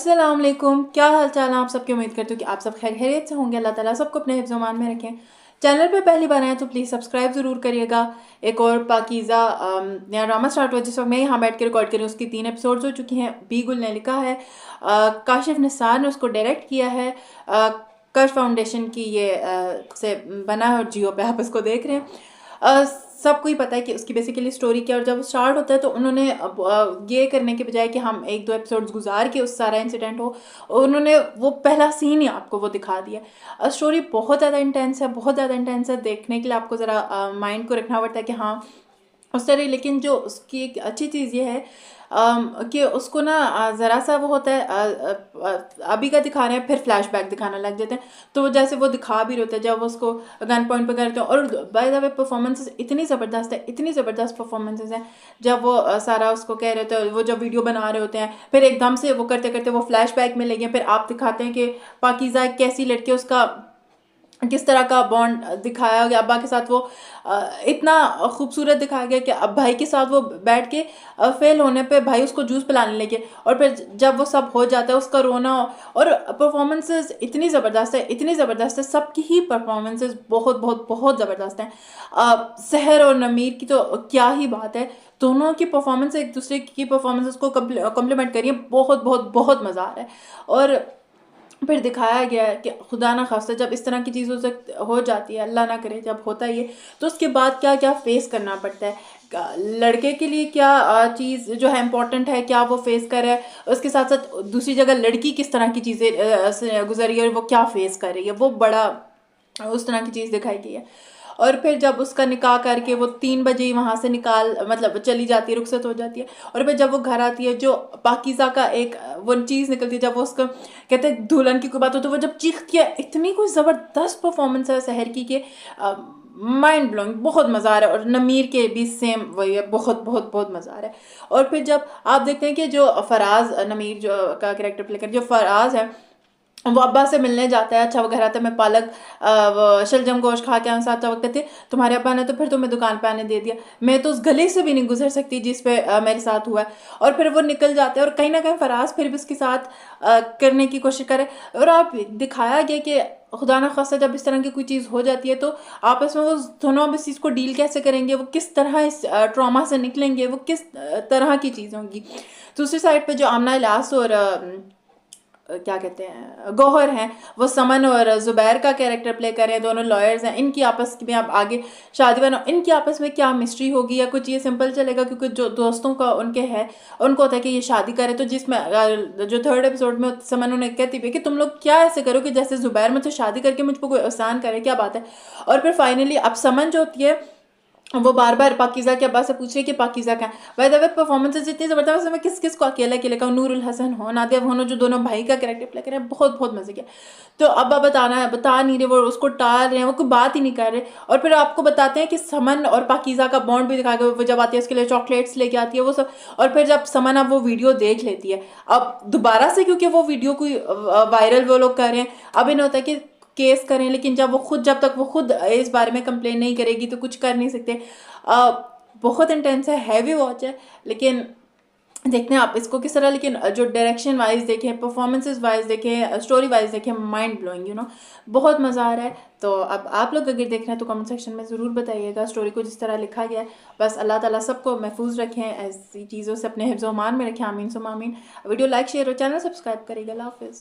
अस्सलाम वालेकुम, क्या हाल चाल है आप सबकी। उम्मीद करती हूँ कि आप सब खैर खैरियत से होंगे। अल्लाह ताला सबको अपने हिफ्ज़ मान में रखें। चैनल पे पहली बार आए तो प्लीज़ सब्सक्राइब ज़रूर करिएगा। एक और पाकीज़ा नया ड्रामा स्टार्ट हुआ जिस वक्त मैं यहाँ बैठ के रिकॉर्ड करी, उसकी 3 एपिसोड्स हो चुकी हैं। बी गुल ने लिखा है, काशिफ निसार ने उसको डायरेक्ट किया है। कर्ज फाउंडेशन की ये से बना है और जियो पे आप इसको देख रहे हैं। सबको ही पता है कि उसकी बेसिकली स्टोरी क्या है। और जब स्टार्ट होता है तो उन्होंने ये करने के बजाय कि हम 1-2 एपिसोड्स गुजार के उस सारा इंसिडेंट हो, उन्होंने वो पहला सीन ही आपको वो दिखा दिया। स्टोरी बहुत ज़्यादा इंटेंस है, बहुत ज़्यादा इंटेंस है। देखने के लिए आपको ज़रा माइंड को रखना पड़ता है कि हाँ उस तरह। लेकिन जो उसकी एक अच्छी चीज़ ये है कि उसको ना ज़रा सा वो होता है, अभी का दिखा रहे हैं फिर फ्लैशबैक दिखाना लग जाते हैं। तो जैसे वो दिखा भी होता है जब वो उसको गन पॉइंट पे करते हैं। और बाय द वे परफॉर्मेंसेस इतनी ज़बरदस्त है, इतनी ज़बरदस्त परफॉर्मेंसेस हैं। जब वो सारा उसको कह रहे होते हैं, वो जब वीडियो बना रहे होते हैं, फिर एकदम से वो करते करते वो फ्लैशबैक में ले गए। फिर आप दिखाते हैं कि पाकीज़ा एक कैसी लड़की, उसका किस तरह का बॉन्ड दिखाया गया अब्बा के साथ। वो इतना खूबसूरत दिखाया गया कि अब भाई के साथ वो बैठ के फेल होने पे भाई उसको जूस पिलाने लगे। और फिर जब वो सब हो जाता है उसका रोना। और परफॉर्मेंसेस इतनी ज़बरदस्त है, इतनी ज़बरदस्त है। सबकी ही परफॉर्मेंसेस बहुत बहुत बहुत ज़बरदस्त हैं। सहर और नमीर की तो क्या ही बात है। दोनों की परफॉर्मेंस एक दूसरे की परफॉर्मेंसेस को कम्प्लीमेंट करिए। बहुत बहुत बहुत मज़ा आ रहा है। और फिर दिखाया गया है कि खुदा ना खास्ता जब इस तरह की चीज़ हो जाती है, अल्लाह ना करे जब होता ही है, तो उसके बाद क्या क्या फेस करना पड़ता है। लड़के के लिए क्या चीज़ जो है इम्पोर्टेंट है, क्या वो फेस कर रहा है। उसके साथ साथ दूसरी जगह लड़की किस तरह की चीज़ें से गुजर रही है और वो क्या फेस कर रही है, वो बड़ा उस तरह की चीज़ दिखाई गई है। और फिर जब उसका निकाह करके वो 3 बजे ही वहाँ से मतलब चली जाती है, रुखसत हो जाती है। और फिर जब वो घर आती है, जो पाकीज़ा का एक वो चीज़ निकलती है, जब वो उसका कहते हैं दुल्हन की कोई बात हो तो वो जब चीखती है, इतनी कोई ज़बरदस्त परफॉर्मेंस है सहर की के माइंड ब्लोइंग। बहुत मज़ा आ रहा है। और नमीर के भी सेम वही है, बहुत बहुत बहुत मज़ा आ रहा है। और फिर जब आप देखते हैं कि जो फराज, नमीर जो का कैरेक्टर प्ले कर, जो फराज है, वो अब्बा से मिलने जाता है। अच्छा वो घर आता है, मैं पालक वो शलजम गोश्त खा के आऊँ साथ। वक्त कहते तुम्हारे अब्बा ने तो फिर तुम्हें दुकान पे आने दे दिया, मैं तो उस गली से भी नहीं गुजर सकती जिस पे मेरे साथ हुआ है। और फिर वो निकल जाते हैं और कहीं ना कहीं फराज फिर भी उसके साथ करने की कोशिश करे। और आप दिखाया गया कि खुदा ना खास्ता जब इस तरह की कोई चीज़ हो जाती है तो आपस में वो दोनों अब इस चीज़ को डील कैसे करेंगे, वो किस तरह इस ट्रॉमा से निकलेंगे, वो किस तरह की चीज़ होंगी। दूसरी साइड पे जो आमना इलास और क्या कहते हैं गौहर हैं, वो समन और ज़ुबैर का कैरेक्टर प्ले कर रहे हैं। दोनों लॉयर्स हैं। इनकी आपस में अब आगे शादी बना, इनकी आपस में क्या मिस्ट्री होगी या कुछ ये सिंपल चलेगा, क्योंकि जो दोस्तों का उनके है उनको होता है कि ये शादी करे। तो जिसमें जो 3rd एपिसोड में समन उन्हें कहती है कि तुम लोग क्या ऐसे करो कि जैसे ज़ुबैर मुझसे शादी करके मुझको कोई एहसान करे, क्या बात है। और फिर फाइनली अब समन जो होती है वो बार बार पाकीज़ा के अब्बा से पूछ रही है कि पाकीज़ा क्या है। बाय द वे परफॉर्मेंसेज इतनी ज़बरदस्त है। मैं किस किस को अकेला अकेले का, नूरुल हसन हो, नादिया हो, जो दोनों भाई का कैरेक्टर प्ले कर रहे हैं, बहुत बहुत मजे किया। तो अब्बा बता नहीं रहे, वो उसको टाल रहे हैं, वो कोई बात ही नहीं कर रहे। और फिर आपको बताते हैं कि समन और पाकीज़ा का बॉन्ड भी दिखा गया। वो जब आती है उसके लिए चॉकलेट्स लेके आती है वो सब। और फिर जब समन अब वो वीडियो देख लेती है, अब दोबारा से क्योंकि वो वीडियो कोई वायरल वो लोग कर रहे हैं, अब इन्हें होता है कि केस करें। लेकिन जब तक वो खुद इस बारे में कंप्लेन नहीं करेगी तो कुछ कर नहीं सकते। अ, बहुत इंटेंस है, हैवी वॉच है। लेकिन देखते हैं आप इसको किस तरह। लेकिन जो डायरेक्शन वाइज देखें, परफॉर्मेंसेस वाइज देखें, स्टोरी वाइज देखें, माइंड ब्लोइंग बहुत मज़ा आ रहा है। तो अब आप लोग अगर देख रहे हैं तो कमेंट सेक्शन में ज़रूर बताइएगा स्टोरी को जिस तरह लिखा गया है। बस अल्लाह ताला सबको महफूज रखें, ऐसी चीज़ों से अपने हिफ्ज़-ओ-मान में रखें। आमीन सुम्मा आमीन। वीडियो लाइक शेयर और चैनल सब्सक्राइब करिएगा। अल्लाह हाफ़िज़।